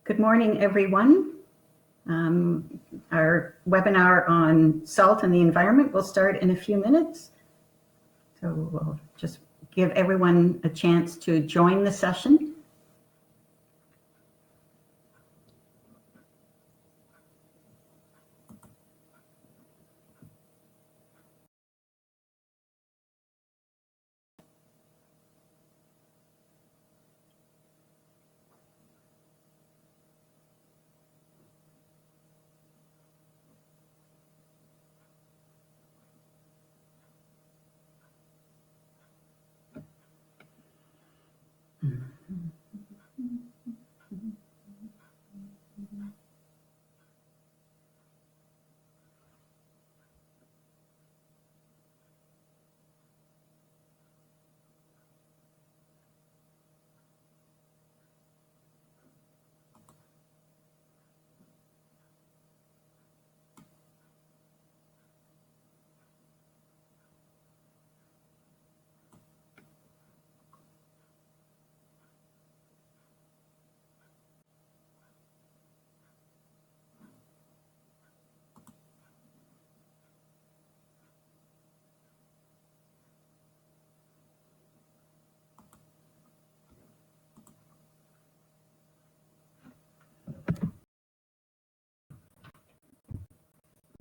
Good morning, everyone. Our webinar on salt and the environment will start in a few minutes. So we'll just give everyone a chance to join the session.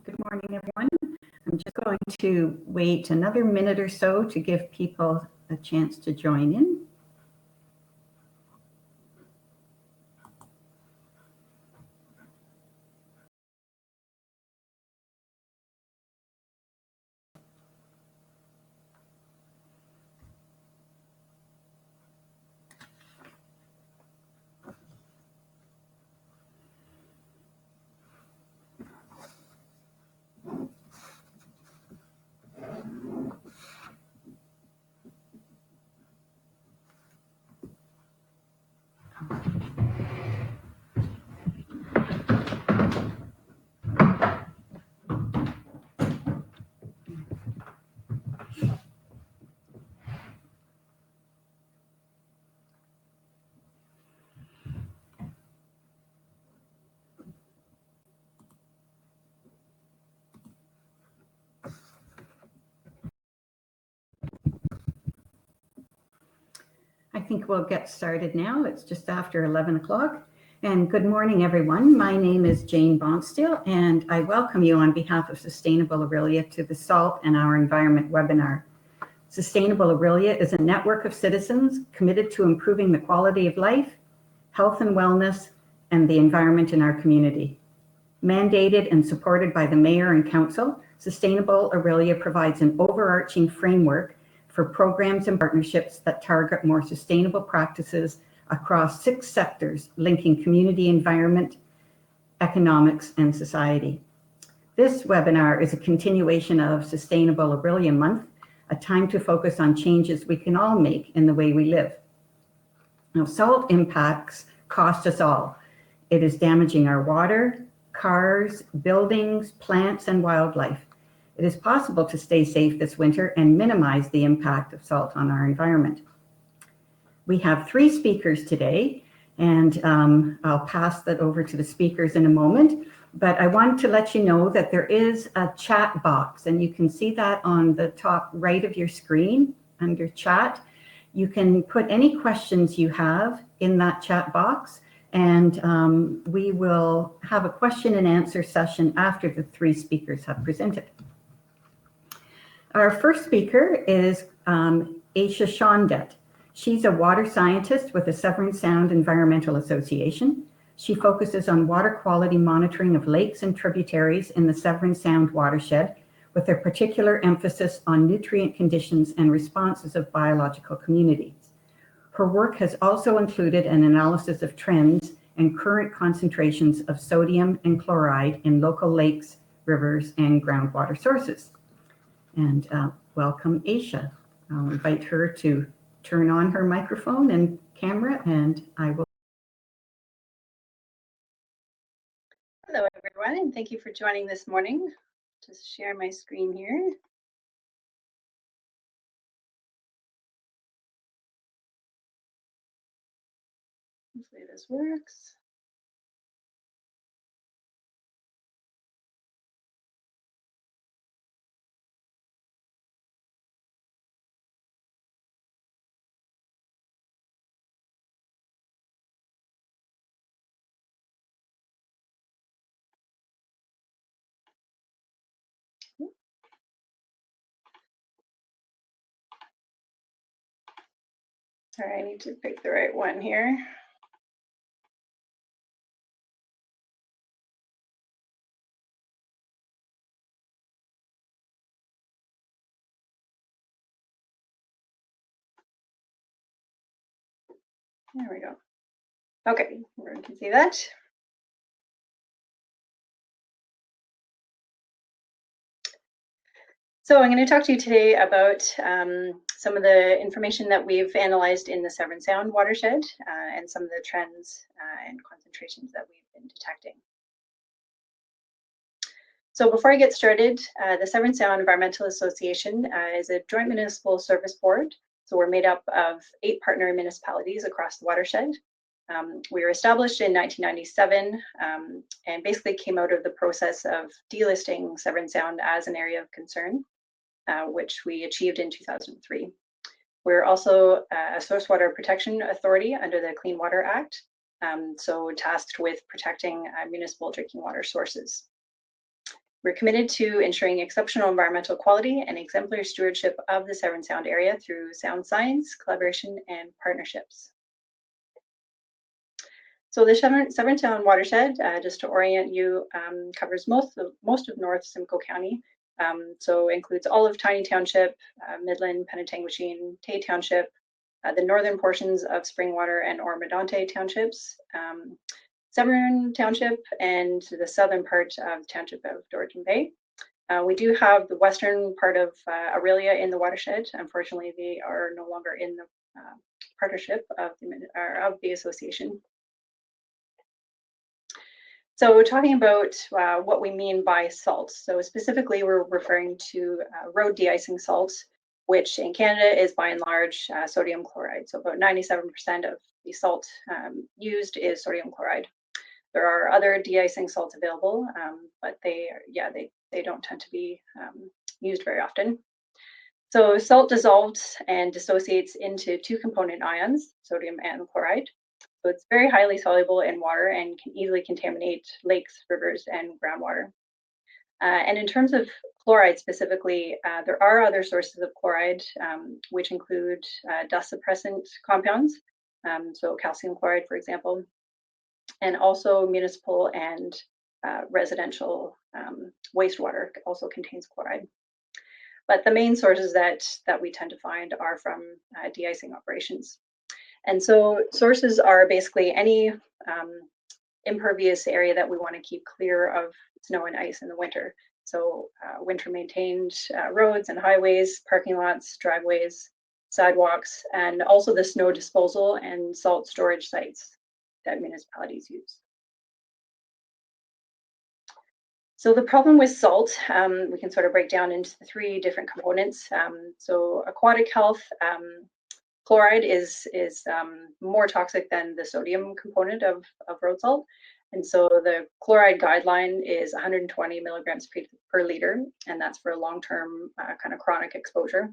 Good morning, everyone. I'm just going to wait another minute or so to give people a chance to join in. I think we'll get started now. It's just after 11 o'clock. And good morning, everyone. My name is Jane Bonsteel, and I welcome you on behalf of Sustainable Aurelia to the Salt and Our Environment webinar. Sustainable Aurelia is a network of citizens committed to improving the quality of life, health and wellness, and the environment in our community. Mandated and supported by the Mayor and Council, Sustainable Aurelia provides an overarching framework for programs and partnerships that target more sustainable practices across 6 sectors linking community, environment, economics, and society. This webinar is a continuation of Sustainable Aurelia Month, a time to focus on changes we can all make in the way we live. Now, salt impacts cost us all. It is damaging our water, cars, buildings, plants, and wildlife. It is possible to stay safe this winter and minimize the impact of salt on our environment. We have 3 speakers today, and I'll pass that over to the speakers in a moment. But I want to let you know that there is a chat box, and you can see that on the top right of your screen under chat. You can put any questions you have in that chat box, and we will have a question and answer session after the 3 speakers have presented. Our first speaker is Aisha Chiandet. She's a water scientist with the Severn Sound Environmental Association. She focuses on water quality monitoring of lakes and tributaries in the Severn Sound watershed, with a particular emphasis on nutrient conditions and responses of biological communities. Her work has also included an analysis of trends and current concentrations of sodium and chloride in local lakes, rivers, and groundwater sources. And welcome, Aisha. I'll invite her to turn on her microphone and camera, and I will. Hello, everyone, and thank you for joining this morning. Just share my screen here. Hopefully this works. Sorry, I need to pick the right one here. There we go. Okay, everyone can see that. So I'm going to talk to you today about some of the information that we've analyzed in the Severn Sound watershed and some of the trends and concentrations that we've been detecting. So before I get started, the Severn Sound Environmental Association is a joint municipal service board. So we're made up of 8 partner municipalities across the watershed. We were established in 1997 and basically came out of the process of delisting Severn Sound as an area of concern, which we achieved in 2003. We're also a source water protection authority under the Clean Water Act, so tasked with protecting municipal drinking water sources. We're committed to ensuring exceptional environmental quality and exemplary stewardship of the Severn Sound area through sound science, collaboration, and partnerships. So the Severn Sound watershed, just to orient you, covers most of North Simcoe County. So includes all of Tiny Township, Midland, Penetanguishene, Tay Township, the northern portions of Springwater and Ormondonte Townships, Severn Township, and the southern part of the Township of Dorton Bay. We do have the western part of Aurelia in the watershed. Unfortunately, they are no longer in the partnership of the association. So talking about what we mean by salts. So specifically, we're referring to road de-icing salts, which in Canada is by and large sodium chloride. So about 97% of the salt used is sodium chloride. There are other de-icing salts available, but they don't tend to be used very often. So salt dissolves and dissociates into 2 component ions, sodium and chloride. So it's very highly soluble in water and can easily contaminate lakes, rivers, and groundwater. And in terms of chloride specifically, there are other sources of chloride, which include dust suppressant compounds, so calcium chloride, for example, and also municipal and residential wastewater also contains chloride. But the main sources that we tend to find are from de-icing operations. And so sources are basically any impervious area that we want to keep clear of snow and ice in the winter. So winter maintained roads and highways, parking lots, driveways, sidewalks, and also the snow disposal and salt storage sites that municipalities use. So the problem with salt, we can sort of break down into 3 different components. So aquatic health, chloride is more toxic than the sodium component of road salt. And so the chloride guideline is 120 milligrams per liter, and that's for a long-term kind of chronic exposure.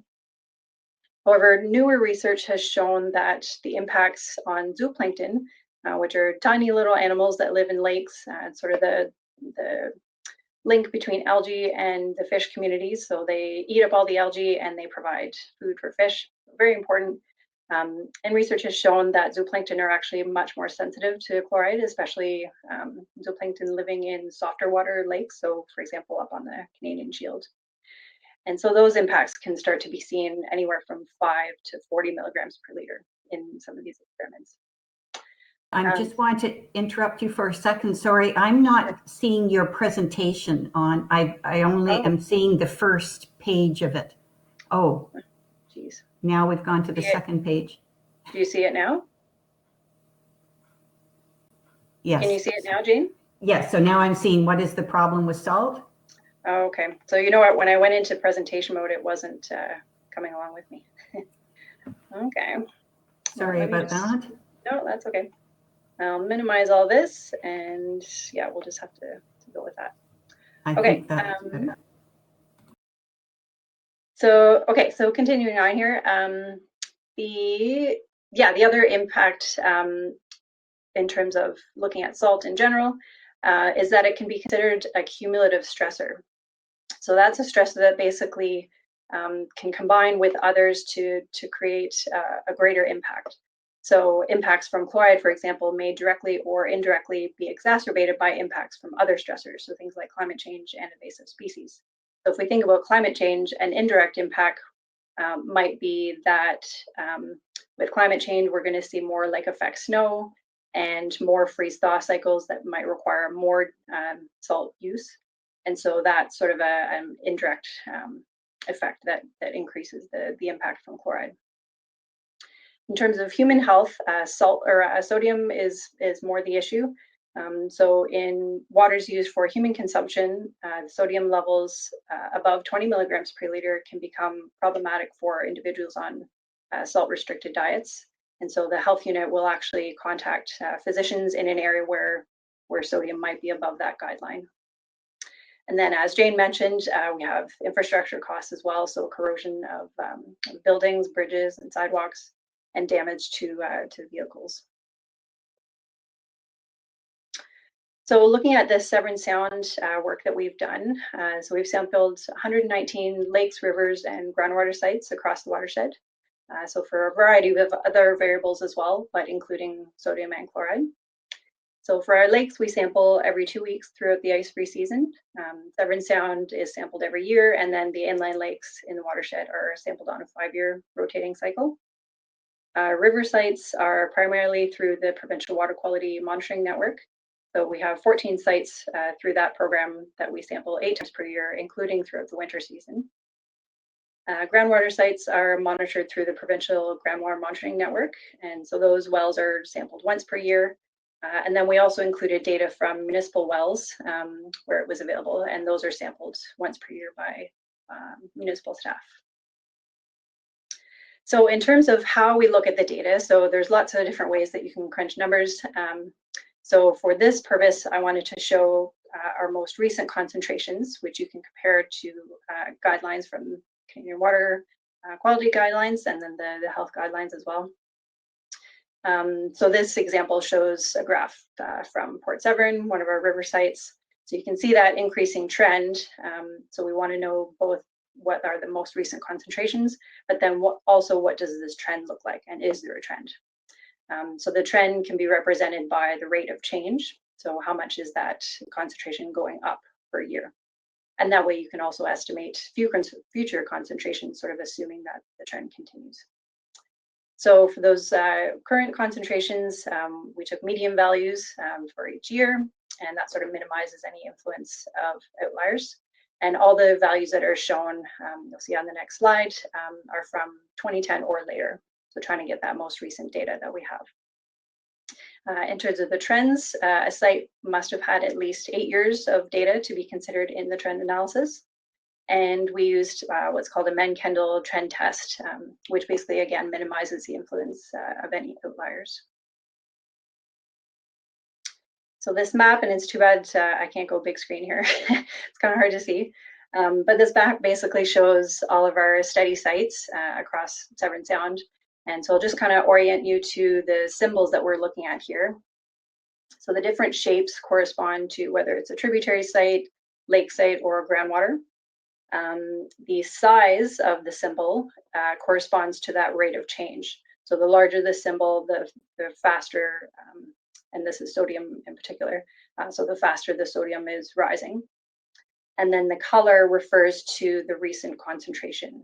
However, newer research has shown that the impacts on zooplankton, which are tiny little animals that live in lakes, sort of the link between algae and the fish communities. So they eat up all the algae and they provide food for fish. Very important. And research has shown that zooplankton are actually much more sensitive to chloride, especially zooplankton living in softer water lakes. So for example, up on the Canadian Shield. And so those impacts can start to be seen anywhere from 5 to 40 milligrams per liter in some of these experiments. I just want to interrupt you for a second. Sorry, I'm not seeing your presentation on. I only am seeing the first page of it. Oh, geez. Now we've gone to the second page. Do you see it now? Yes. Can you see it now, Jane? Yes. So now I'm seeing what is the problem with salt. Oh, okay. So you know what? When I went into presentation mode, it wasn't coming along with me. Okay. Sorry about that. No, that's okay. I'll minimize all this, and yeah, we'll just have to go with that. I think that's better. So continuing on here, the other impact in terms of looking at salt in general is that it can be considered a cumulative stressor. So that's a stressor that basically can combine with others to create a greater impact. So impacts from chloride, for example, may directly or indirectly be exacerbated by impacts from other stressors, so things like climate change and invasive species. So if we think about climate change, an indirect impact might be that with climate change, we're going to see more lake effect snow and more freeze-thaw cycles that might require more salt use. And so that's sort of an indirect effect that increases the impact from chloride. In terms of human health, sodium is more the issue. So in waters used for human consumption, sodium levels above 20 milligrams per liter can become problematic for individuals on salt-restricted diets. And so the health unit will actually contact physicians in an area where sodium might be above that guideline. And then, as Jane mentioned, we have infrastructure costs as well, so corrosion of buildings, bridges, and sidewalks, and damage to vehicles. So looking at the Severn Sound work that we've done, so we've sampled 119 lakes, rivers, and groundwater sites across the watershed. So for a variety of other variables as well, but including sodium and chloride. So for our lakes, we sample every 2 weeks throughout the ice-free season. Severn Sound is sampled every year, and then the inland lakes in the watershed are sampled on a 5-year rotating cycle. River sites are primarily through the Provincial Water Quality Monitoring Network. So we have 14 sites through that program that we sample 8 times per year, including throughout the winter season. Groundwater sites are monitored through the Provincial Groundwater Monitoring Network, and so those wells are sampled once per year. And then we also included data from municipal wells where it was available, and those are sampled once per year by municipal staff. So in terms of how we look at the data, so there's lots of different ways that you can crunch numbers. So for this purpose, I wanted to show our most recent concentrations, which you can compare to guidelines from Canadian Water Quality Guidelines and then the health guidelines as well. So this example shows a graph from Port Severn, one of our river sites. So you can see that increasing trend. So we want to know both what are the most recent concentrations, but then also what does this trend look like, and is there a trend? So the trend can be represented by the rate of change. So how much is that concentration going up per year? And that way you can also estimate future concentrations, sort of assuming that the trend continues. So for those current concentrations, we took median values for each year, and that sort of minimizes any influence of outliers. And all the values that are shown, you'll see on the next slide, are from 2010 or later. So trying to get that most recent data that we have. In terms of the trends, a site must have had at least 8 years of data to be considered in the trend analysis. And we used what's called a Menn-Kendall trend test, which basically, again, minimizes the influence of any outliers. So this map, and it's too bad I can't go big screen here. It's kind of hard to see. But this map basically shows all of our study sites across Severn Sound. And so I'll just kind of orient you to the symbols that we're looking at here. So the different shapes correspond to whether it's a tributary site, lake site, or groundwater. The size of the symbol corresponds to that rate of change. So the larger the symbol, the faster, and this is sodium in particular, so the faster the sodium is rising. And then the color refers to the recent concentration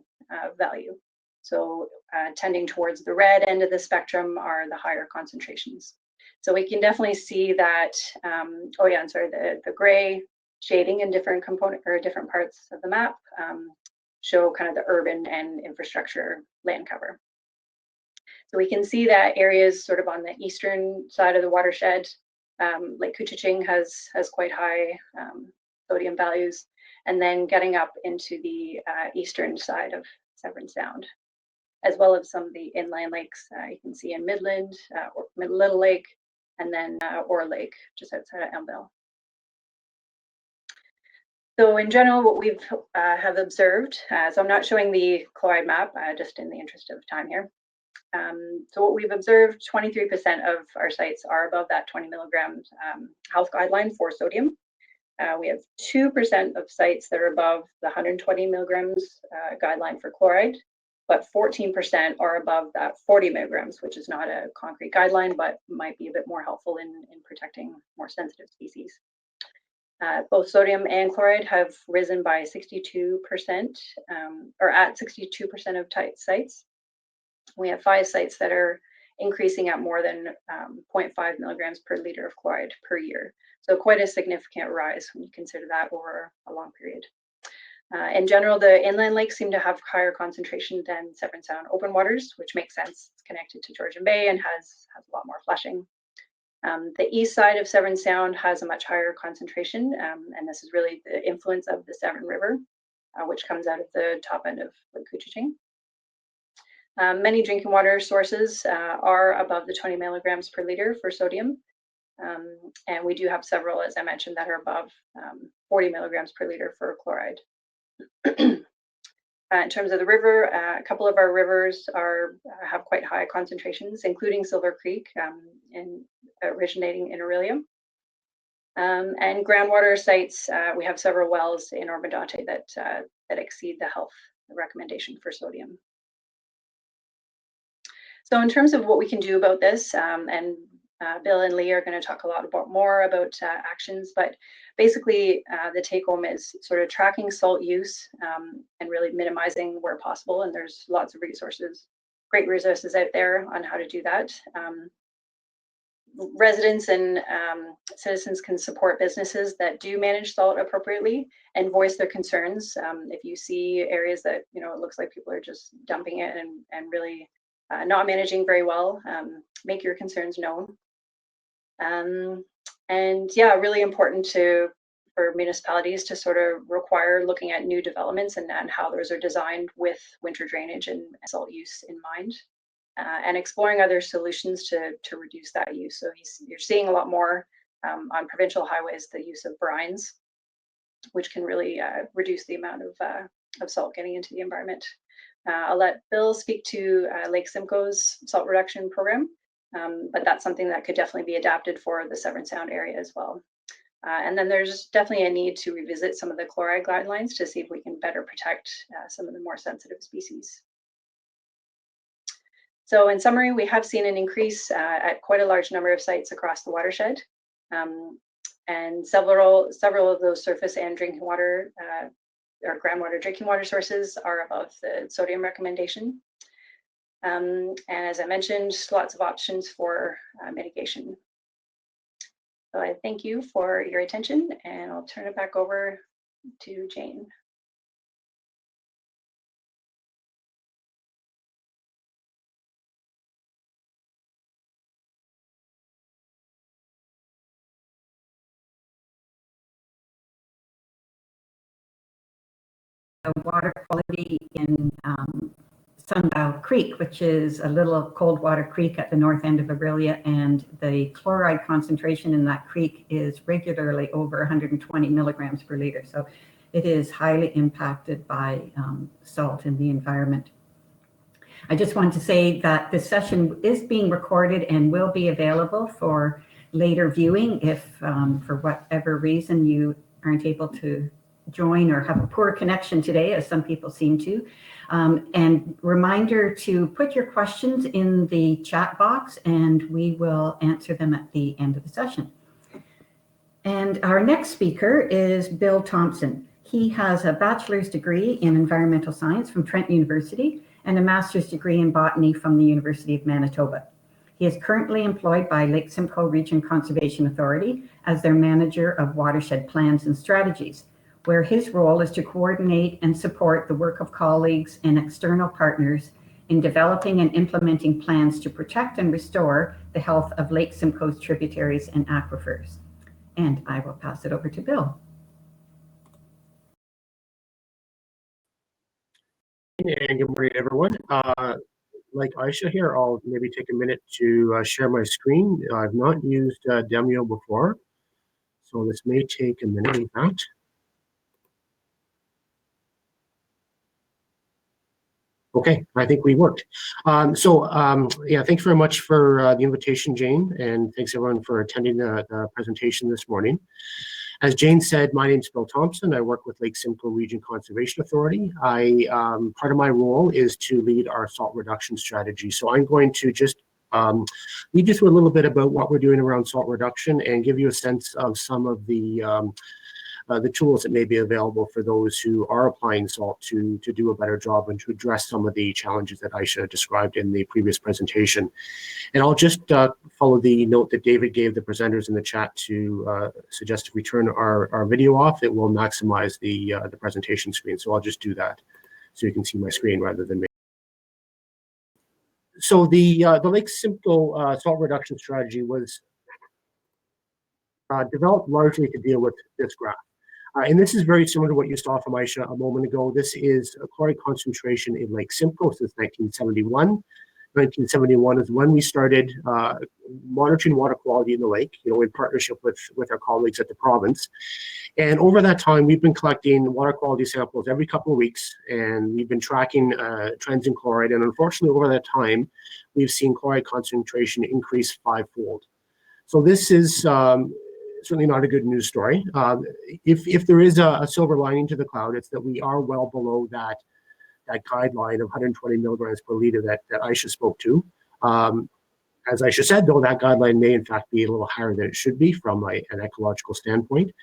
value. So tending towards the red end of the spectrum are the higher concentrations. So we can definitely see that, the gray shading in different different parts of the map show kind of the urban and infrastructure land cover. So we can see that areas sort of on the eastern side of the watershed, like Couchiching has quite high sodium values, and then getting up into the eastern side of Severn Sound, as well as some of the inland lakes you can see in Midland, or Little Lake, and then Orr Lake, just outside of Elmville. So in general, what we've have observed, so I'm not showing the chloride map, just in the interest of time here. So what we've observed, 23% of our sites are above that 20 milligrams health guideline for sodium. We have 2% of sites that are above the 120 milligrams guideline for chloride, but 14% are above that 40 milligrams, which is not a concrete guideline, but might be a bit more helpful in protecting more sensitive species. Both sodium and chloride have risen by 62%, or at 62% of sites. We have 5 sites that are increasing at more than 0.5 milligrams per liter of chloride per year. So quite a significant rise when you consider that over a long period. In general, the inland lakes seem to have higher concentration than Severn Sound open waters, which makes sense. It's connected to Georgian Bay and has a lot more flushing. The east side of Severn Sound has a much higher concentration, and this is really the influence of the Severn River, which comes out of the top end of Lake Couchiching. Many drinking water sources are above the 20 milligrams per liter for sodium, and we do have several, as I mentioned, that are above 40 milligrams per liter for chloride. In terms of the river, a couple of our rivers have quite high concentrations, including Silver Creek, originating in Aurelia. And groundwater sites, we have several wells in Ormondate that exceed the health recommendation for sodium. So in terms of what we can do about this, and Bill and Lee are going to talk a lot more about actions, but basically the take home is sort of tracking salt use and really minimizing where possible. And there's lots of great resources out there on how to do that. Residents and citizens can support businesses that do manage salt appropriately and voice their concerns. If you see areas that, it looks like people are just dumping it and really not managing very well, make your concerns known. And yeah, really important for municipalities to sort of require looking at new developments and how those are designed with winter drainage and salt use in mind, and exploring other solutions to reduce that use. So you're seeing a lot more on provincial highways, the use of brines, which can really reduce the amount of salt getting into the environment. I'll let Bill speak to Lake Simcoe's salt reduction program, but that's something that could definitely be adapted for the Severn Sound area as well. And then there's definitely a need to revisit some of the chloride guidelines to see if we can better protect some of the more sensitive species. So in summary, we have seen an increase at quite a large number of sites across the watershed, and several of those surface and drinking water or groundwater drinking water sources are above the sodium recommendation. And as I mentioned, lots of options for mitigation. So I thank you for your attention, and I'll turn it back over to Jane. Water quality in Sunbow Creek, which is a little cold water creek at the north end of Aurelia, and the chloride concentration in that creek is regularly over 120 milligrams per liter. So it is highly impacted by salt in the environment. I just want to say that this session is being recorded and will be available for later viewing if for whatever reason you aren't able to join or have a poor connection today, as some people seem to. And reminder to put your questions in the chat box and we will answer them at the end of the session. And our next speaker is Bill Thompson. He has a bachelor's degree in environmental science from Trent University and a master's degree in botany from the University of Manitoba. He is currently employed by Lake Simcoe Region Conservation Authority as their manager of watershed plans and strategies, where his role is to coordinate and support the work of colleagues and external partners in developing and implementing plans to protect and restore the health of Lake Simcoe's tributaries and aquifers. And I will pass it over to Bill. And good morning, everyone. Like Aisha here, I'll maybe take a minute to share my screen. I've not used Demio before, so this may take a minute in fact. Okay, I think we worked. Yeah, thanks very much for the invitation, Jane, and thanks everyone for attending the presentation this morning. As Jane said, my name's Bill Thompson. I work with Lake Simcoe Region Conservation Authority. Part of my role is to lead our salt reduction strategy. So I'm going to just lead you through a little bit about what we're doing around salt reduction and give you a sense of some of the tools that may be available for those who are applying salt to do a better job and to address some of the challenges that Aisha described in the previous presentation. And I'll just follow the note that David gave the presenters in the chat to suggest if we turn our video off, it will maximize the presentation screen. So I'll just do that so you can see my screen rather than me. So the Lake Simcoe salt reduction strategy was developed largely to deal with this graph. And this is very similar to what you saw from Aisha a moment ago. This is a chloride concentration in Lake Simcoe since 1971. 1971 is when we started monitoring water quality in the lake, in partnership with our colleagues at the province. And over that time, we've been collecting water quality samples every couple of weeks, and we've been tracking trends in chloride. And unfortunately, over that time, we've seen chloride concentration increase fivefold. So this is certainly not a good news story. If there is a silver lining to the cloud, it's that we are well below that guideline of 120 milligrams per liter that Aisha spoke to. As Aisha said, though, that guideline may in fact be a little higher than it should be from an ecological standpoint.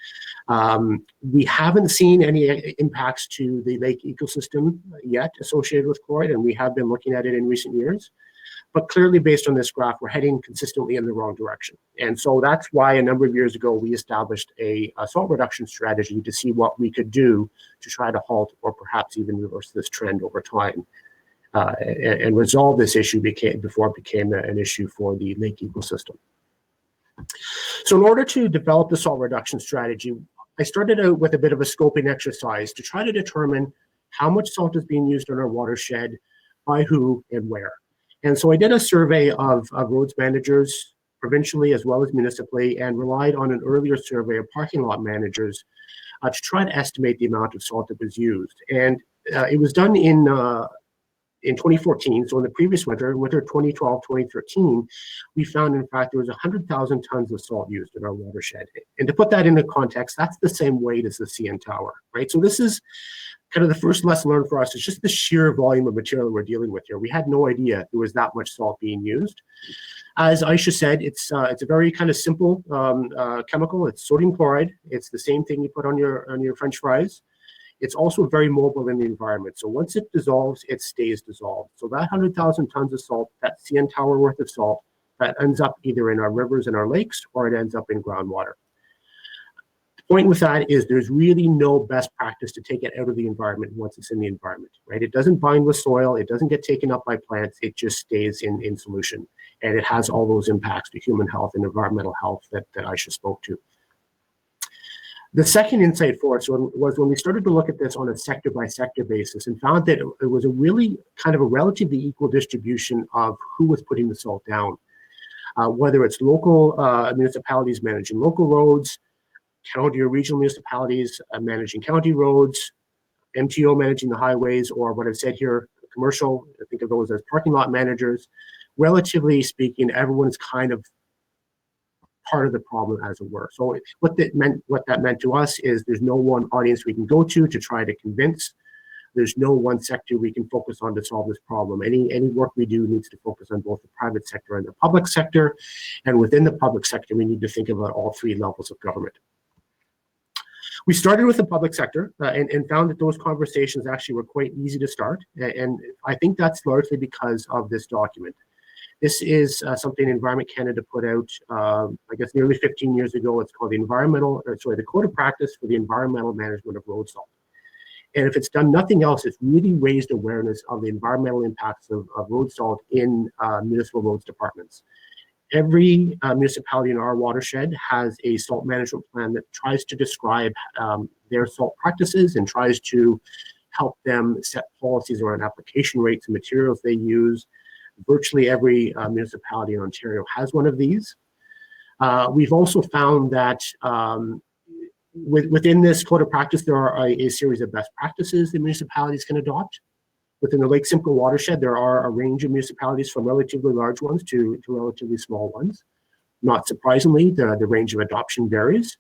We haven't seen any impacts to the lake ecosystem yet associated with chloride, and we have been looking at it in recent years. But clearly, based on this graph, we're heading consistently in the wrong direction. And so that's why a number of years ago, we established a salt reduction strategy to see what we could do to try to halt or perhaps even reverse this trend over time and resolve this issue before it became an issue for the lake ecosystem. So in order to develop the salt reduction strategy, I started out with a bit of a scoping exercise to try to determine how much salt is being used in our watershed, by who, and where. And so I did a survey of roads managers, provincially as well as municipally, and relied on an earlier survey of parking lot managers to try to estimate the amount of salt that was used. And it was done in 2014, so in the previous winter 2012-2013, we found, in fact, there was 100,000 tons of salt used in our watershed. And to put that into context, that's the same weight as the CN Tower, right? So this is kind of the first lesson learned for us. It's just the sheer volume of material we're dealing with here. We had no idea there was that much salt being used. As Aisha said, it's a very kind of simple chemical. It's sodium chloride. It's the same thing you put on your French fries. It's also very mobile in the environment. So once it dissolves, it stays dissolved. So that 100,000 tons of salt, that CN Tower worth of salt, that ends up either in our rivers and our lakes, or it ends up in groundwater. Point with that is there's really no best practice to take it out of the environment once it's in the environment, right? It doesn't bind with soil. It doesn't get taken up by plants. It just stays in solution. And it has all those impacts to human health and environmental health that Aisha spoke to. The second insight for us was when we started to look at this on a sector by sector basis and found that it was a really kind of a relatively equal distribution of who was putting the salt down, whether it's local municipalities managing local roads, county or regional municipalities managing county roads, MTO managing the highways, or what I've said here, commercial, I think of those as parking lot managers. Relatively speaking, everyone's kind of part of the problem, as it were. So what that meant to us is there's no one audience we can go to try to convince. There's no one sector we can focus on to solve this problem. Any work we do needs to focus on both the private sector and the public sector. And within the public sector, we need to think about all three levels of government. We started with the public sector and found that those conversations actually were quite easy to start. And I think that's largely because of this document. This is something Environment Canada put out, I guess, nearly 15 years ago. It's called the Code of Practice for the Environmental Management of Road Salt. And if it's done nothing else, it's really raised awareness of the environmental impacts of road salt in municipal roads departments. Every municipality in our watershed has a salt management plan that tries to describe their salt practices and tries to help them set policies around application rates and materials they use. Virtually every municipality in Ontario has one of these. We've also found that within this code of practice, there are a series of best practices that municipalities can adopt. Within the Lake Simcoe watershed, there are a range of municipalities from relatively large ones to relatively small ones. Not surprisingly, the range of adoption varies.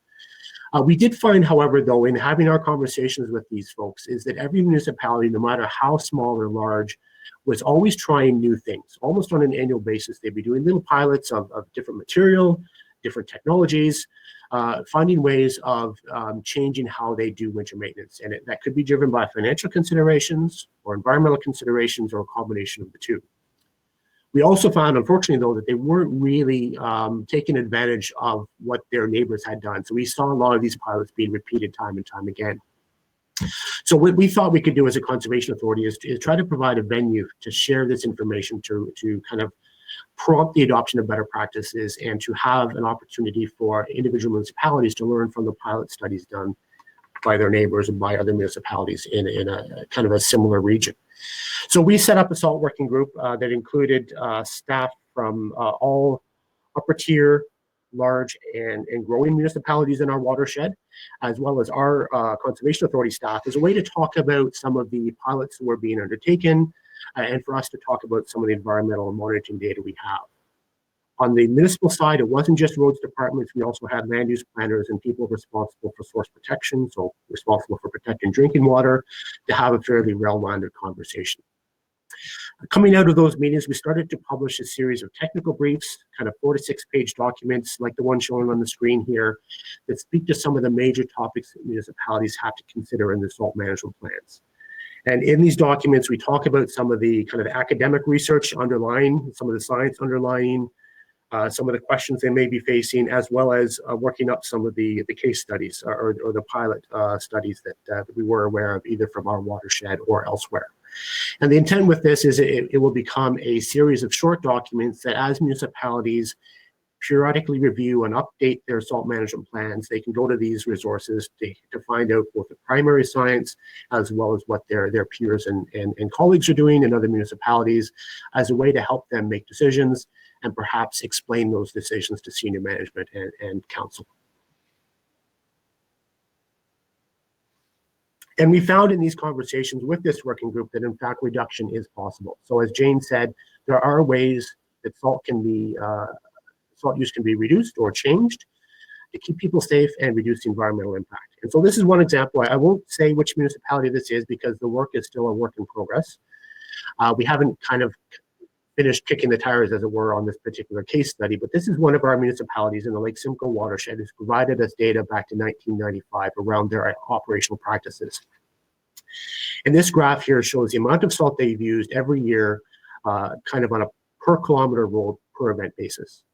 We did find, however, though, in having our conversations with these folks, is that every municipality, no matter how small or large, was always trying new things. Almost on an annual basis, they'd be doing little pilots of different material, different technologies, finding ways of changing how they do winter maintenance. And that could be driven by financial considerations or environmental considerations or a combination of the two. We also found, unfortunately, though, that they weren't really taking advantage of what their neighbors had done. So we saw a lot of these pilots being repeated time and time again. So what we thought we could do as a conservation authority is try to provide a venue to share this information, to kind of prompt the adoption of better practices, and to have an opportunity for individual municipalities to learn from the pilot studies done by their neighbors and by other municipalities in a kind of a similar region. So we set up a SALT working group that included staff from all upper tier, large and growing municipalities in our watershed, as well as our conservation authority staff, as a way to talk about some of the pilots that were being undertaken, and for us to talk about some of the environmental and monitoring data we have. On the municipal side, it wasn't just roads departments. We also had land use planners and people responsible for source protection, so responsible for protecting drinking water, to have a fairly well-rounded conversation. Coming out of those meetings, we started to publish a series of technical briefs, kind of 4 to 6 page documents like the one shown on the screen here, that speak to some of the major topics that municipalities have to consider in their salt management plans. And in these documents, we talk about some of the kind of academic research underlying, some of the science underlying, some of the questions they may be facing, as well as working up some of the case studies or the pilot studies that we were aware of, either from our watershed or elsewhere. And the intent with this is it will become a series of short documents that, as municipalities periodically review and update their salt management plans, they can go to these resources to find out both the primary science as well as what their peers and colleagues are doing in other municipalities, as a way to help them make decisions and perhaps explain those decisions to senior management and council. And we found in these conversations with this working group that, in fact, reduction is possible. So as Jane said, there are ways that salt use can be reduced or changed to keep people safe and reduce the environmental impact. And so this is one example. I won't say which municipality this is because the work is still a work in progress. We haven't kind of finished kicking the tires, as it were, on this particular case study, but this is one of our municipalities in the Lake Simcoe watershed who's provided us data back to 1995 around their operational practices. And this graph here shows the amount of salt they've used every year, kind of on a per kilometer road per event basis.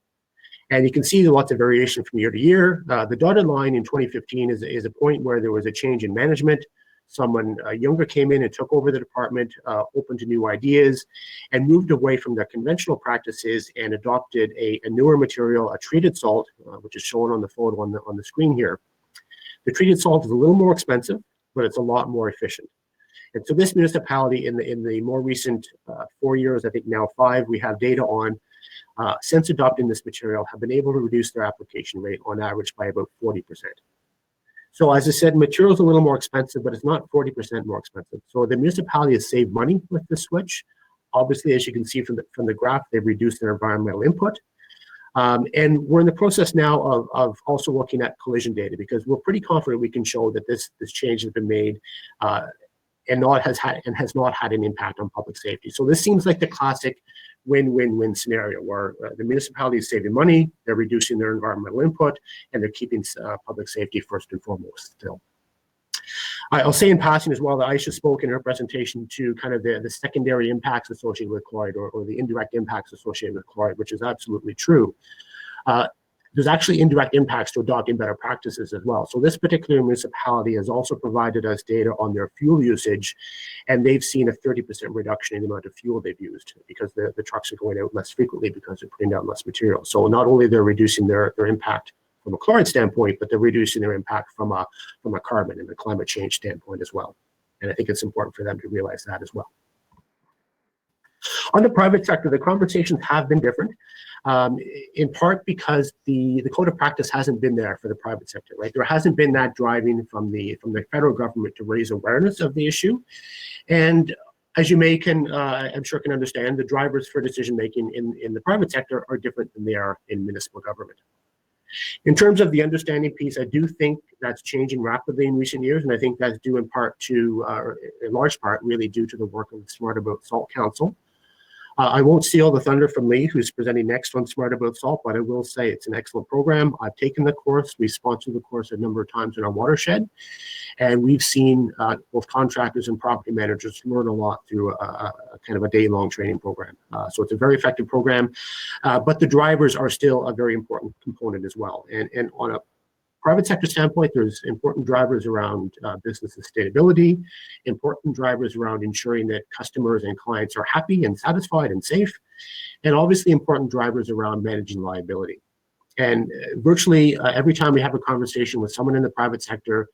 And you can see lots of variation from year to year. The dotted line in 2015 is a point where there was a change in management. Someone younger came in and took over the department, open to new ideas, and moved away from their conventional practices and adopted a newer material, a treated salt, which is shown on the photo on the screen here. The treated salt is a little more expensive, but it's a lot more efficient. And so this municipality, in the more recent 4 years, I think now 5, we have data on, since adopting this material, have been able to reduce their application rate on average by about 40%. So as I said, material is a little more expensive, but it's not 40% more expensive. So the municipality has saved money with this switch. Obviously, as you can see from the graph, they've reduced their environmental input. And we're in the process now of also looking at collision data, because we're pretty confident we can show that this change has been made and has not had an impact on public safety. So this seems like the classic win-win-win scenario where the municipality is saving money, they're reducing their environmental input, and they're keeping public safety first and foremost still. I'll say in passing as well that Aisha spoke in her presentation to kind of the secondary impacts associated with chloride, or the indirect impacts associated with chloride, which is absolutely true. There's actually indirect impacts to adopting better practices as well. So this particular municipality has also provided us data on their fuel usage, and they've seen a 30% reduction in the amount of fuel they've used, because the trucks are going out less frequently because they're putting down less material. So not only they're reducing their impact from a chloride standpoint, but they're reducing their impact from a carbon and a climate change standpoint as well. And I think it's important for them to realize that as well. On the private sector, the conversations have been different, in part because the code of practice hasn't been there for the private sector, right? There hasn't been that driving from the federal government to raise awareness of the issue. And as you I'm sure can understand, the drivers for decision making in the private sector are different than they are in municipal government. In terms of the understanding piece, I do think that's changing rapidly in recent years, and I think that's due in part to, in large part, really due to the work of the Smart About Salt Council. I won't steal the thunder from Lee, who's presenting next on Smart About Salt, but I will say it's an excellent program. I've taken the course. We sponsored the course a number of times in our watershed, and we've seen both contractors and property managers learn a lot through a kind of a day-long training program. So it's a very effective program, but the drivers are still a very important component as well. And on a private sector standpoint, there's important drivers around business sustainability, important drivers around ensuring that customers and clients are happy and satisfied and safe, and obviously important drivers around managing liability. And virtually every time we have a conversation with someone in the private sector,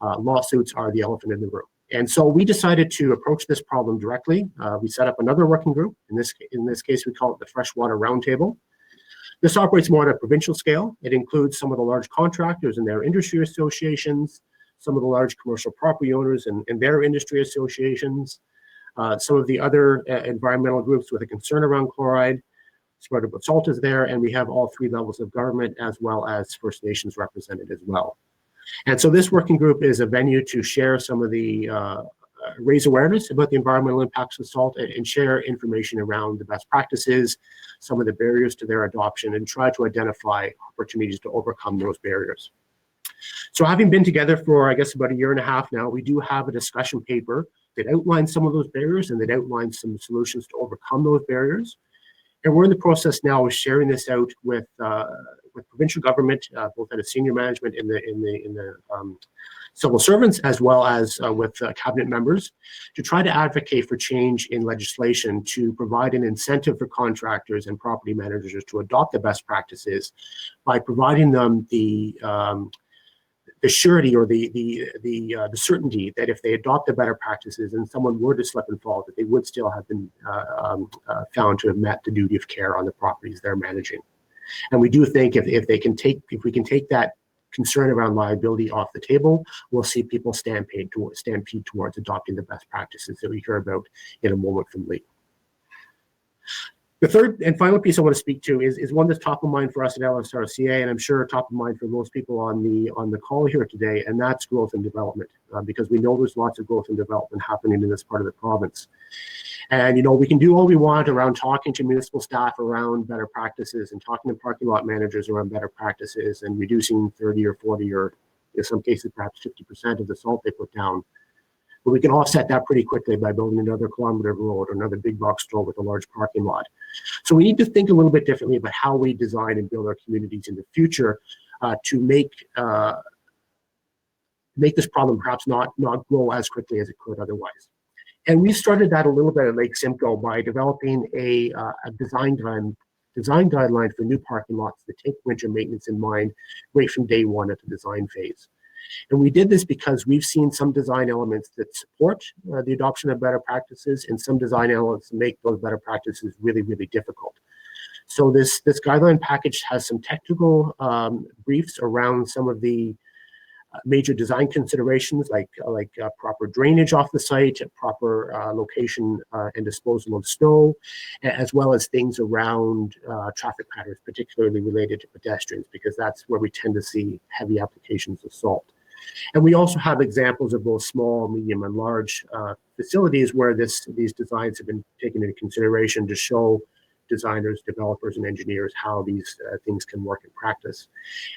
lawsuits are the elephant in the room. And so we decided to approach this problem directly. We set up another working group. In this case, we call it the Freshwater Roundtable. This operates more on a provincial scale. It includes some of the large contractors and their industry associations, some of the large commercial property owners and their industry associations, some of the other environmental groups with a concern around chloride. Smart About Salt is there, and we have all three levels of government as well as First Nations represented as well. And so this working group is a venue to share some of the raise awareness about the environmental impacts of salt and share information around the best practices, some of the barriers to their adoption, and try to identify opportunities to overcome those barriers. So having been together for, I guess, about a year and a half now, we do have a discussion paper that outlines some of those barriers and that outlines some solutions to overcome those barriers. And we're in the process now of sharing this out with provincial government, both at a senior management in the civil servants, as well as with cabinet members, to try to advocate for change in legislation to provide an incentive for contractors and property managers to adopt the best practices by providing them the surety or the certainty that if they adopt the better practices and someone were to slip and fall, that they would still have been found to have met the duty of care on the properties they're managing. And we do think if we can take that concern around liability off the table, we'll see people stampede towards adopting the best practices that we hear about in a moment from Lee. The third and final piece I want to speak to is one that's top of mind for us at LSRCA, and I'm sure top of mind for most people on the call here today, and that's growth and development, because we know there's lots of growth and development happening in this part of the province. And, you know, we can do all we want around talking to municipal staff around better practices and talking to parking lot managers around better practices and reducing 30 or 40 or in some cases perhaps 50% of the salt they put down. But we can offset that pretty quickly by building another kilometer of road or another big box store with a large parking lot. So we need to think a little bit differently about how we design and build our communities in the future to make this problem perhaps not grow as quickly as it could otherwise. And we started that a little bit at Lake Simcoe by developing a design guideline for new parking lots that take winter maintenance in mind right from day one at the design phase. And we did this because we've seen some design elements that support the adoption of better practices and some design elements that make those better practices really, really difficult. So this guideline package has some technical briefs around some of the major design considerations like proper drainage off the site, proper location and disposal of snow, as well as things around traffic patterns, particularly related to pedestrians, because that's where we tend to see heavy applications of salt. And we also have examples of both small, medium, and large facilities where these designs have been taken into consideration to show designers, developers, and engineers how these things can work in practice.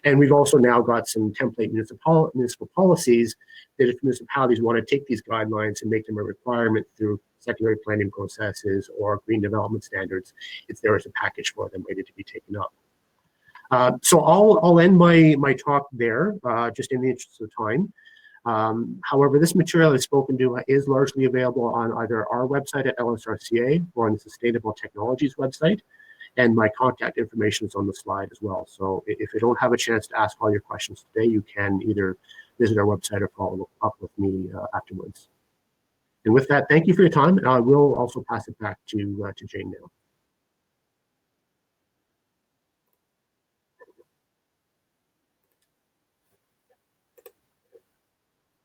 And we've also now got some template municipal policies that if municipalities want to take these guidelines and make them a requirement through secondary planning processes or green development standards, it's there as a package for them ready to be taken up. So I'll end my talk there, just in the interest of time. However, this material I've spoken to is largely available on either our website at LSRCA or on the Sustainable Technologies website, and my contact information is on the slide as well. So if you don't have a chance to ask all your questions today, you can either visit our website or follow up with me afterwards. And with that, thank you for your time, and I will also pass it back to Jane now.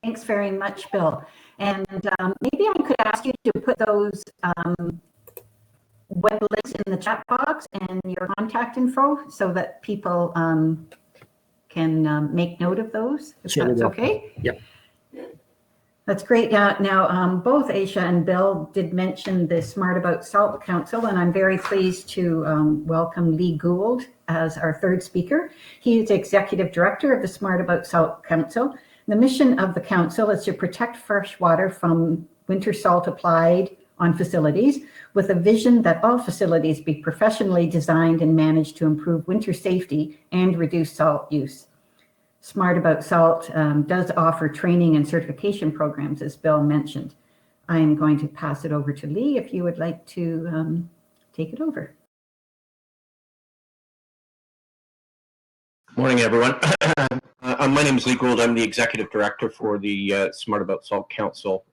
Thanks very much, Bill. And maybe I could ask you to put those web links in the chat box and your contact info so that people can make note of those, if Certainly that's will. okay. Yep. That's great. Now, both Aisha and Bill did mention the Smart About Salt Council, and I'm very pleased to welcome Lee Gould as our third speaker. He is Executive Director of the Smart About Salt Council. The mission of the council is to protect fresh water from winter salt applied on facilities, with a vision that all facilities be professionally designed and managed to improve winter safety and reduce salt use. Smart About Salt does offer training and certification programs, as Bill mentioned. I am going to pass it over to Lee if you would like to take it over. Morning, everyone. My name is Lee Gould. I'm the Executive Director for the Smart About Salt Council.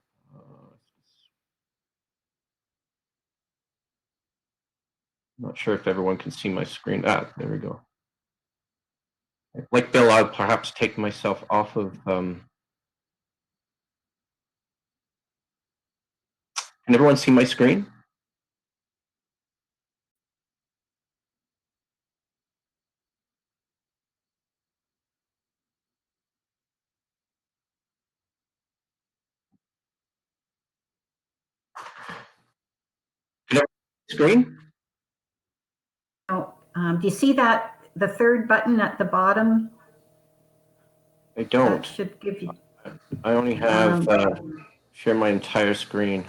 I'm not sure if everyone can see my screen. There we go. Like Bill, I'll perhaps take myself off of. Can everyone see my screen? Can everyone see the screen? Oh, do you see that, the third button at the bottom? I That don't. should give you. I only have share my entire screen.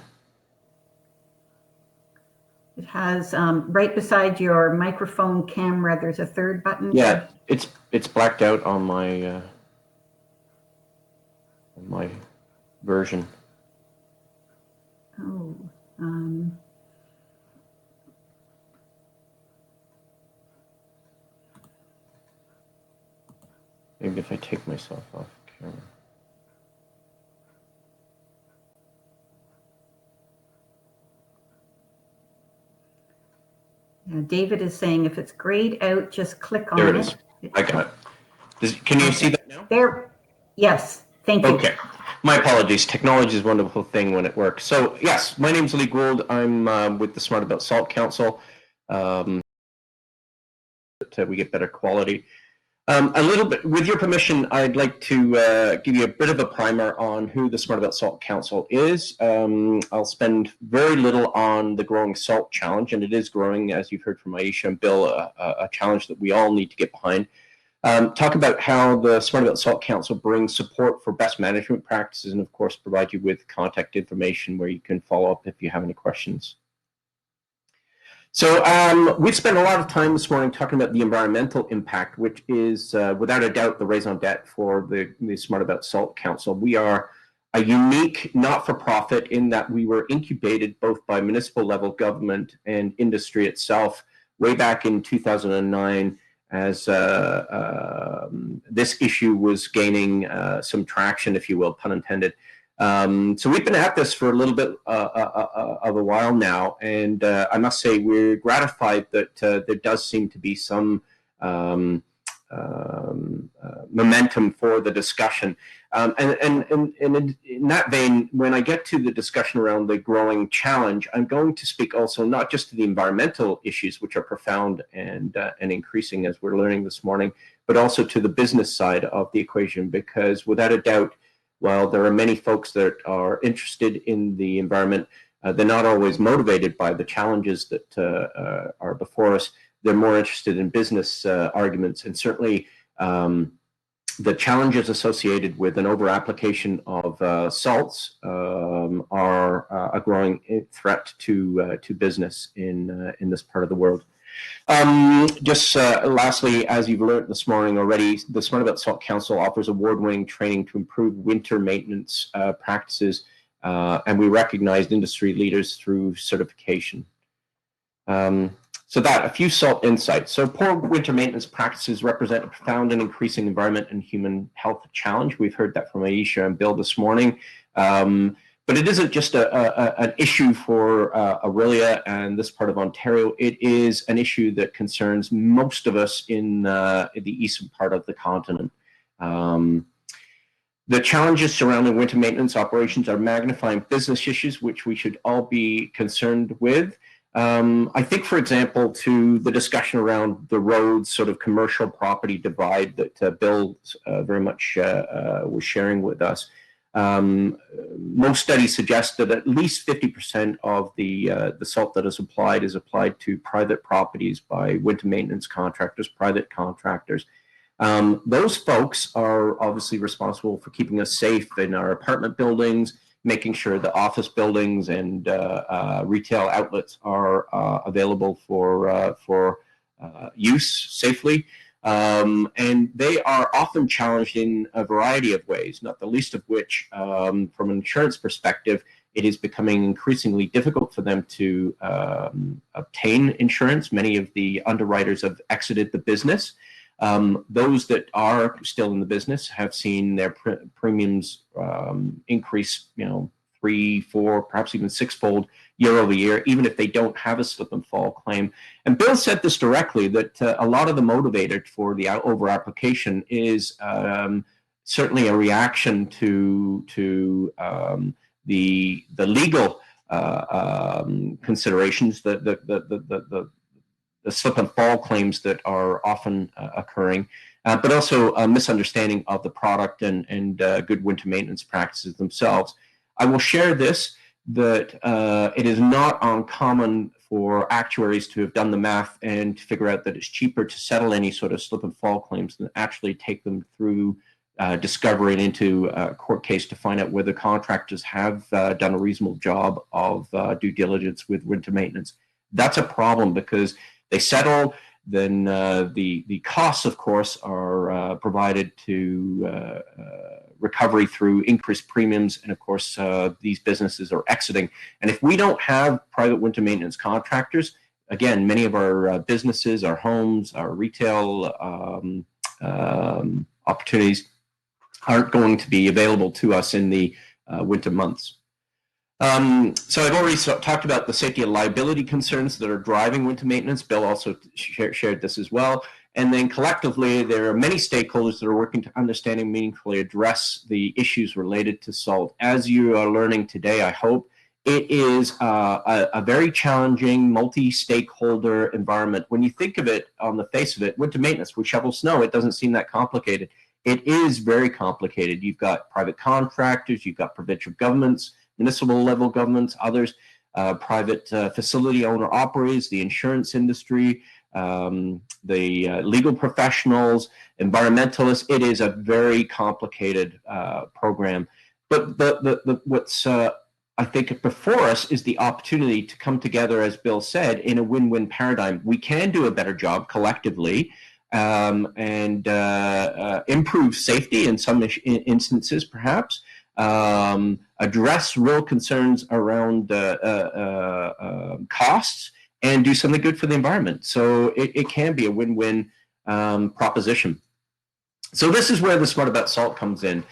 It has right beside your microphone camera, there's a third button. Yeah, it's blacked out on my version. Oh, Maybe if I take myself off camera. yeah, David is saying if it's grayed out, just click on There it. it is. I got it. Can you see that now? There. Yes. Thank you. Okay. My apologies. Technology is a wonderful thing when it works. So yes, my name is Lee Gould. I'm with the Smart About Salt Council. We get better quality. A little bit, with your permission, I'd like to give you a bit of a primer on who the Smart About Salt Council is. I'll spend very little on the growing salt challenge, and it is growing, as you've heard from Aisha and Bill, a challenge that we all need to get behind. Talk about how the Smart About Salt Council brings support for best management practices, and of course provide you with contact information where you can follow up if you have any questions. So we've spent a lot of time this morning talking about the environmental impact, which is without a doubt the raison d'etre for the Smart About Salt Council. We are a unique not-for-profit in that we were incubated both by municipal level government and industry itself way back in 2009 as this issue was gaining some traction, if you will, pun intended. So we've been at this for a little bit of a while now, and I must say we're gratified that there does seem to be some momentum for the discussion. And in that vein, when I get to the discussion around the growing challenge, I'm going to speak also not just to the environmental issues, which are profound and increasing as we're learning this morning, but also to the business side of the equation, because without a doubt, while there are many folks that are interested in the environment, they're not always motivated by the challenges that are before us. They're more interested in business arguments, and certainly the challenges associated with an over-application of salts are a growing threat to business in this part of the world. Lastly, as you've learned this morning already, the Smart About Salt Council offers award-winning training to improve winter maintenance practices, and we recognized industry leaders through certification. So a few salt insights. So poor winter maintenance practices represent a profound and increasing environment and human health challenge. We've heard that from Aisha and Bill this morning. But it isn't just an issue for Aurelia and this part of Ontario. It is an issue that concerns most of us in the eastern part of the continent. The challenges surrounding winter maintenance operations are magnifying business issues, which we should all be concerned with. I think, for example, to the discussion around the roads, sort of commercial property divide that Bill very much was sharing with us. Most studies suggest that at least 50% of the salt that is applied to private properties by winter maintenance contractors, private contractors. Those folks are obviously responsible for keeping us safe in our apartment buildings, making sure the office buildings and retail outlets are available for use safely. And they are often challenged in a variety of ways, not the least of which, from an insurance perspective, it is becoming increasingly difficult for them to obtain insurance. Many of the underwriters have exited the business. Those that are still in the business have seen their premiums increase, 3, 4, perhaps even 6-fold year over year, even if they don't have a slip and fall claim. And Bill said this directly, that a lot of the motivator for the over application is certainly a reaction to the legal considerations, the slip and fall claims that are often occurring, but also a misunderstanding of the product and good winter maintenance practices themselves. I will share this, that it is not uncommon for actuaries to have done the math and to figure out that it's cheaper to settle any sort of slip and fall claims than actually take them through discovery and into a court case to find out whether contractors have done a reasonable job of due diligence with winter maintenance. That's a problem because they settle, then the costs, of course, are provided to recovery through increased premiums, and of course these businesses are exiting. And if we don't have private winter maintenance contractors, again, many of our businesses, our homes, our retail opportunities aren't going to be available to us in the winter months. So I've already talked about the safety and liability concerns that are driving winter maintenance. Bill also shared this as well. And then collectively, there are many stakeholders that are working to understand and meaningfully address the issues related to salt. As you are learning today, I hope, it is a very challenging multi-stakeholder environment. When you think of it on the face of it, winter maintenance, we shovel snow, it doesn't seem that complicated. It is very complicated. You've got private contractors, you've got provincial governments, municipal level governments, others, private facility owner operators, the insurance industry, the legal professionals, environmentalists. It is a very complicated program. But what's I think before us is the opportunity to come together, as Bill said, in a win-win paradigm. We can do a better job collectively and improve safety in some instances, perhaps. Address real concerns around costs and do something good for the environment. So it can be a win-win proposition. So this is where the Smart About Salt comes in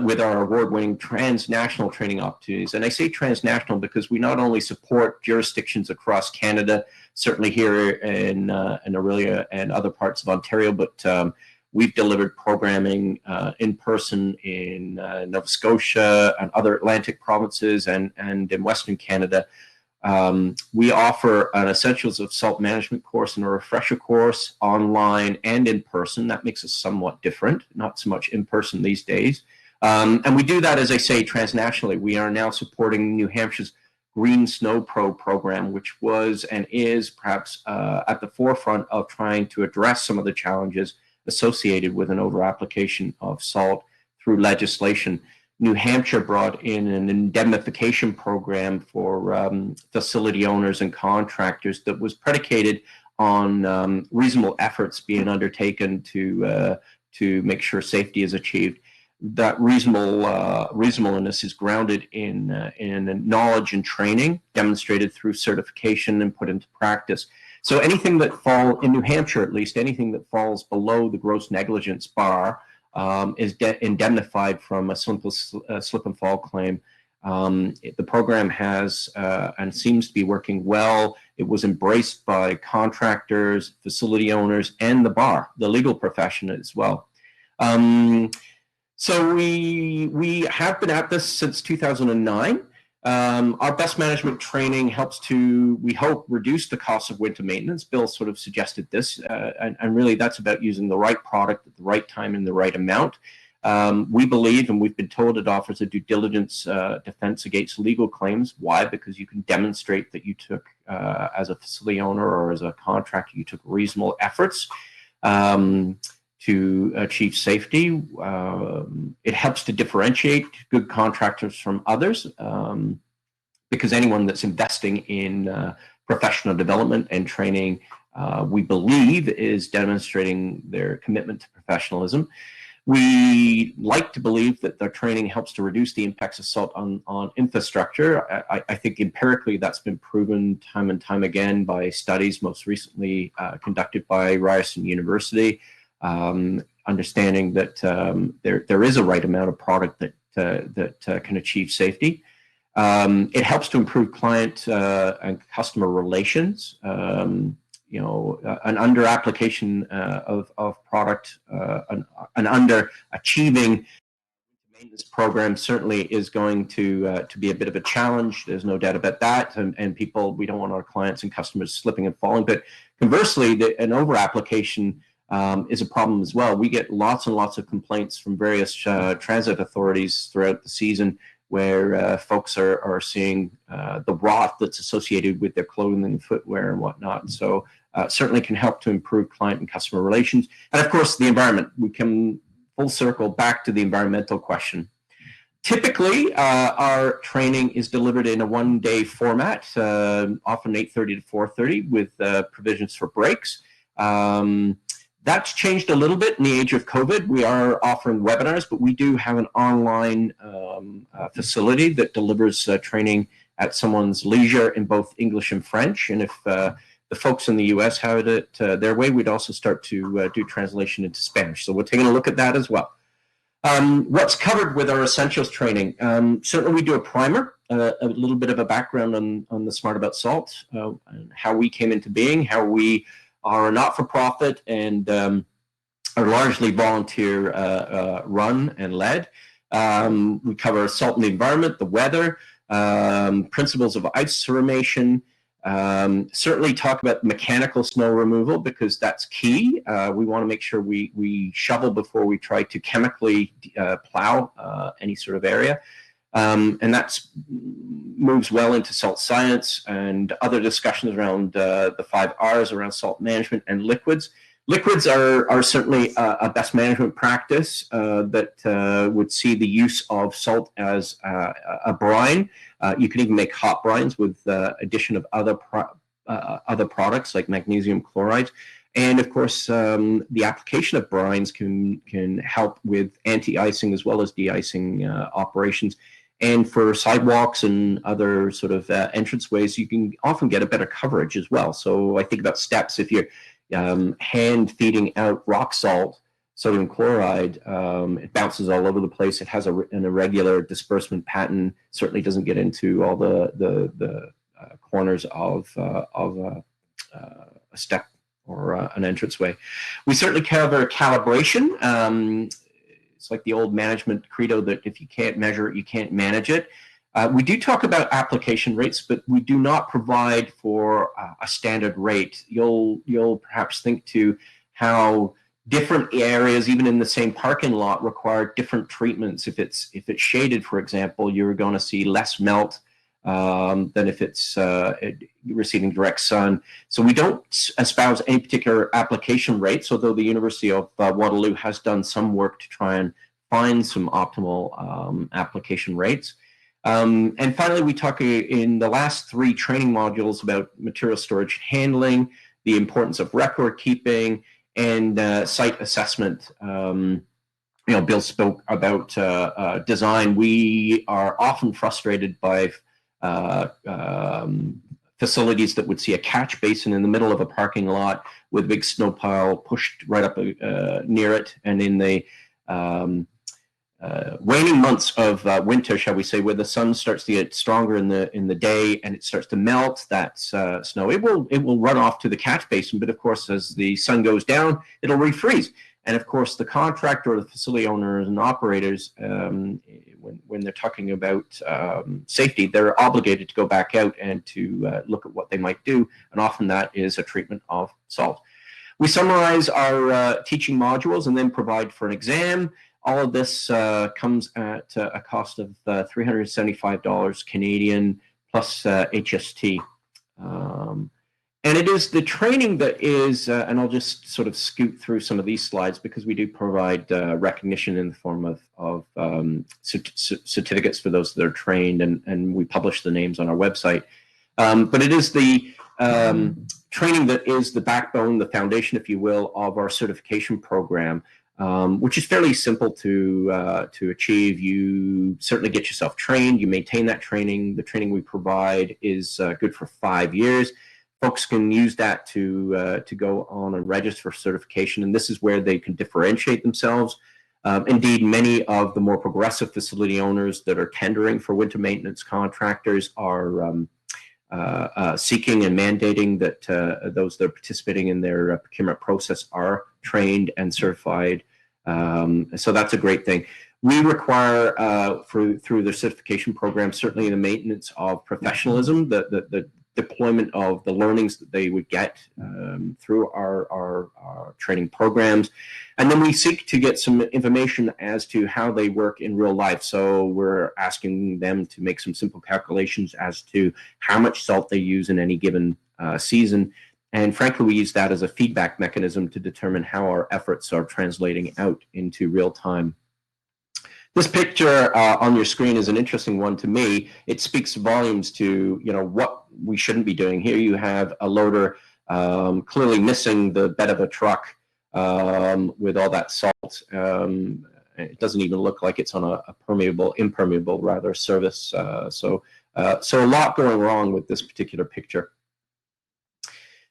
with our award-winning transnational training opportunities. And I say transnational because we not only support jurisdictions across Canada, certainly here in Aurelia and other parts of Ontario, but we've delivered programming in person in Nova Scotia and other Atlantic provinces and in Western Canada. We offer an Essentials of Salt Management course and a refresher course online and in person. That makes us somewhat different, not so much in person these days. And we do that, as I say, transnationally. We are now supporting New Hampshire's Green Snow Pro program, which was and is perhaps at the forefront of trying to address some of the challenges associated with an over-application of salt through legislation. New Hampshire brought in an indemnification program for facility owners and contractors that was predicated on reasonable efforts being undertaken to make sure safety is achieved. That reasonableness is grounded in knowledge and training demonstrated through certification and put into practice. So anything that falls, in New Hampshire at least, anything that falls below the gross negligence bar is indemnified from a simple slip and fall claim. The program has and seems to be working well. It was embraced by contractors, facility owners, and the bar, the legal profession as well. So we have been at this since 2009. Our best management training helps to, we hope, reduce the cost of winter maintenance. Bill sort of suggested this, and really that's about using the right product at the right time in the right amount. We believe, and we've been told, it offers a due diligence defense against legal claims. Why? Because you can demonstrate that you took, as a facility owner or as a contractor, you took reasonable efforts to achieve safety. It helps to differentiate good contractors from others, because anyone that's investing in professional development and training, we believe, is demonstrating their commitment to professionalism. We like to believe that the training helps to reduce the impacts of salt on infrastructure. I think empirically that's been proven time and time again by studies, most recently conducted by Ryerson University, understanding that there is a right amount of product that can achieve safety. It helps to improve client and customer relations. You know, an under application of product, an under achieving maintenance program certainly is going to be a bit of a challenge. There's no doubt about that, and people, we don't want our clients and customers slipping and falling. But conversely, an over application is a problem as well. We get lots and lots of complaints from various transit authorities throughout the season, where folks are seeing the rot that's associated with their clothing and footwear and whatnot. So certainly can help to improve client and customer relations. And of course, the environment. We come full circle back to the environmental question. Typically, our training is delivered in a one-day format, often 8:30 to 4:30, with provisions for breaks. That's changed a little bit in the age of COVID. We are offering webinars, but we do have an online facility that delivers training at someone's leisure in both English and French. And if the folks in the US have it their way, we'd also start to do translation into Spanish. So we're taking a look at that as well. What's covered with our essentials training? Certainly we do a primer, a little bit of a background on the Smart About Salt, and how we came into being, how we are a not-for-profit and are largely volunteer run and led. We cover salt in the environment, the weather, principles of ice formation, certainly talk about mechanical snow removal, because that's key. We want to make sure we shovel before we try to chemically plow any sort of area. And that moves well into salt science and other discussions around the 5 R's around salt management and liquids. Liquids are certainly a best management practice that would see the use of salt as a brine. You can even make hot brines with addition of other products like magnesium chloride. And of course, the application of brines can help with anti-icing as well as de-icing operations. And for sidewalks and other sort of entranceways, you can often get a better coverage as well. So I think about steps. If you're hand feeding out rock salt, sodium chloride, it bounces all over the place. It has an irregular disbursement pattern. Certainly doesn't get into all the corners of a step or an entranceway. We certainly cover calibration. It's like the old management credo that if you can't measure it, you can't manage it. We do talk about application rates, but we do not provide for a standard rate. You'll perhaps think to how different areas, even in the same parking lot, require different treatments. If it's shaded, for example, you're going to see less melt than if it's receiving direct sun. So we don't espouse any particular application rates, although the University of Waterloo has done some work to try and find some optimal application rates. And finally, we talk in the last 3 training modules about material storage handling, the importance of record keeping, and site assessment. Bill spoke about design. We are often frustrated by facilities that would see a catch basin in the middle of a parking lot with a big snow pile pushed right up near it, and in the waning months of winter, shall we say, where the sun starts to get stronger in the day and it starts to melt that snow, it will run off to the catch basin. But of course, as the sun goes down, it'll refreeze. And of course, the contractor or the facility owners and operators, when when they're talking about safety, they're obligated to go back out and to look at what they might do, and often that is a treatment of salt. We summarize our teaching modules and then provide for an exam. All of this comes at a cost of $375 Canadian plus HST. And it is the training that is, and I'll just sort of scoot through some of these slides because we do provide recognition in the form of certificates for those that are trained, and we publish the names on our website. But it is the training that is the backbone, the foundation, if you will, of our certification program, which is fairly simple to achieve. You certainly get yourself trained, you maintain that training. The training we provide is good for 5 years. Folks can use that to go on and register for certification, and this is where they can differentiate themselves. Indeed, many of the more progressive facility owners that are tendering for winter maintenance contractors are seeking and mandating that those that are participating in their procurement process are trained and certified. So that's a great thing. We require, through the certification program, certainly the maintenance of professionalism, the deployment of the learnings that they would get through our training programs. And then we seek to get some information as to how they work in real life. So we're asking them to make some simple calculations as to how much salt they use in any given season. And frankly, we use that as a feedback mechanism to determine how our efforts are translating out into real time. This picture on your screen is an interesting one to me. It speaks volumes to what we shouldn't be doing. Here you have a loader clearly missing the bed of a truck with all that salt. It doesn't even look like it's on a impermeable rather surface. So a lot going wrong with this particular picture.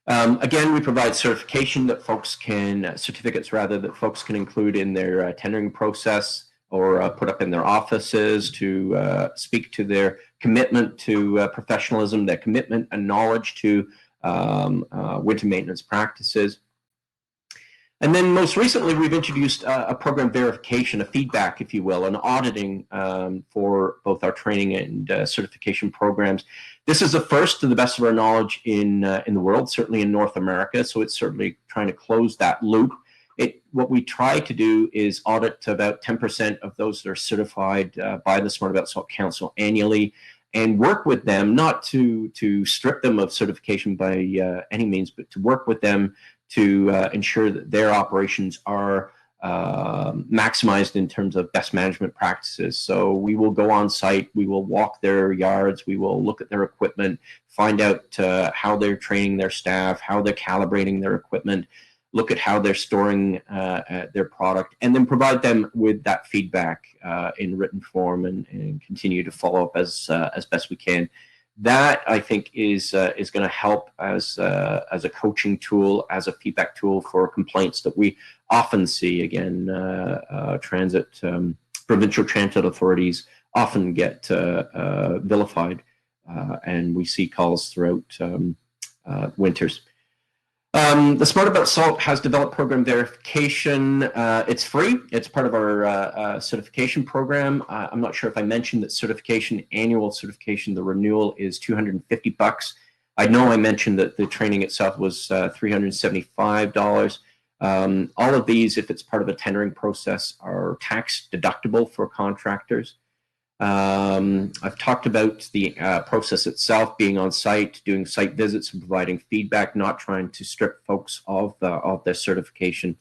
Again, we provide certification that folks can, certificates rather, that folks can include in their tendering process or put up in their offices to speak to their commitment to professionalism, their commitment and knowledge to winter maintenance practices. And then most recently, we've introduced a program verification, a feedback, if you will, an auditing for both our training and certification programs. This is the first, to the best of our knowledge, in the world, certainly in North America. So it's certainly trying to close that loop. What we try to do is audit about 10% of those that are certified by the Smart About Salt Council annually, and work with them, not to strip them of certification by any means, but to work with them to ensure that their operations are maximized in terms of best management practices. So we will go on site, we will walk their yards, we will look at their equipment, find out how they're training their staff, how they're calibrating their equipment, look at how they're storing their product, and then provide them with that feedback in written form and continue to follow up as best we can. That, I think, is going to help as a coaching tool, as a feedback tool for complaints that we often see. Again, provincial transit authorities often get vilified, and we see calls throughout winters. The Smart About Salt has developed program verification. It's free. It's part of our certification program. I'm not sure if I mentioned that annual certification, the renewal is $250. I know I mentioned that the training itself was $375. All of these, if it's part of a tendering process, are tax deductible for contractors. I've talked about the process itself, being on site, doing site visits and providing feedback, not trying to strip folks of their certification.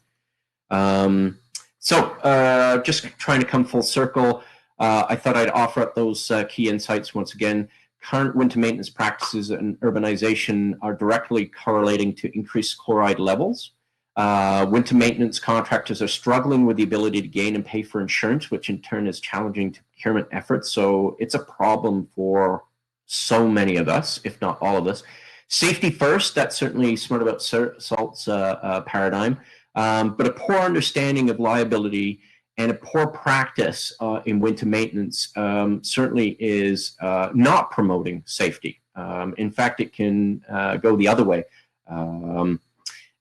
Just trying to come full circle, I thought I'd offer up those key insights once again. Current winter maintenance practices and urbanization are directly correlating to increased chloride levels. Winter maintenance contractors are struggling with the ability to gain and pay for insurance, which in turn is challenging to procurement efforts. So it's a problem for so many of us, if not all of us. Safety first, that's certainly Smart About Salt's paradigm, but a poor understanding of liability and a poor practice in winter maintenance certainly is not promoting safety. In fact, it can go the other way.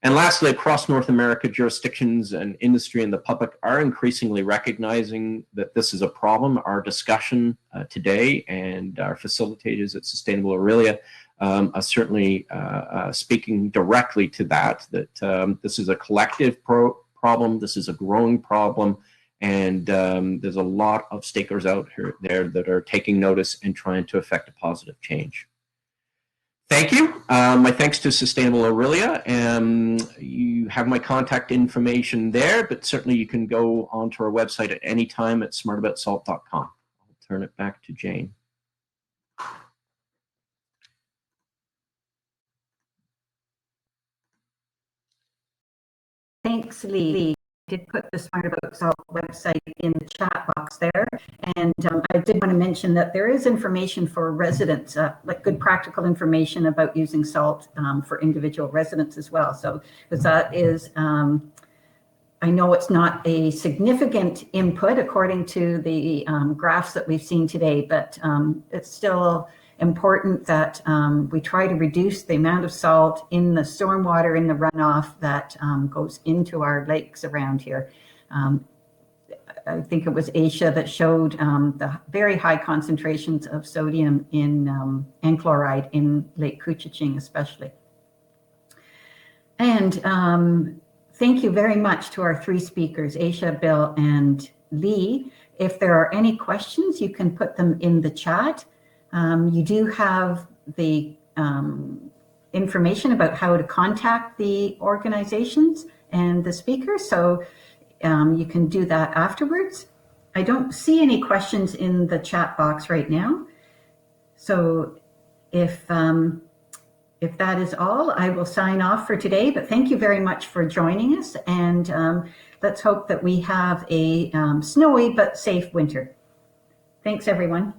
And lastly, across North America, jurisdictions and industry and the public are increasingly recognizing that this is a problem. Our discussion today and our facilitators at Sustainable Aurelia are certainly speaking directly to that this is a collective problem, this is a growing problem, and there's a lot of stakers out there that are taking notice and trying to affect a positive change. Thank you. My thanks to Sustainable Aurelia. You have my contact information there, but certainly you can go onto our website at any time at smartaboutsalt.com. I'll turn it back to Jane. Thanks, Lee. I did put the Smart About Salt website in the chat box there. And I did want to mention that there is information for residents, like good practical information about using salt for individual residents as well. So, because that is, I know it's not a significant input according to the graphs that we've seen today, but it's still important that we try to reduce the amount of salt in the stormwater in the runoff that goes into our lakes around here. I think it was Aisha that showed the very high concentrations of sodium in and chloride in Lake Couchiching especially. And thank you very much to our three speakers, Aisha, Bill, and Lee. If there are any questions, you can put them in the chat. You do have the information about how to contact the organizations and the speakers, so you can do that afterwards. I don't see any questions in the chat box right now. So if that is all, I will sign off for today, but thank you very much for joining us, and let's hope that we have a snowy but safe winter. Thanks, everyone.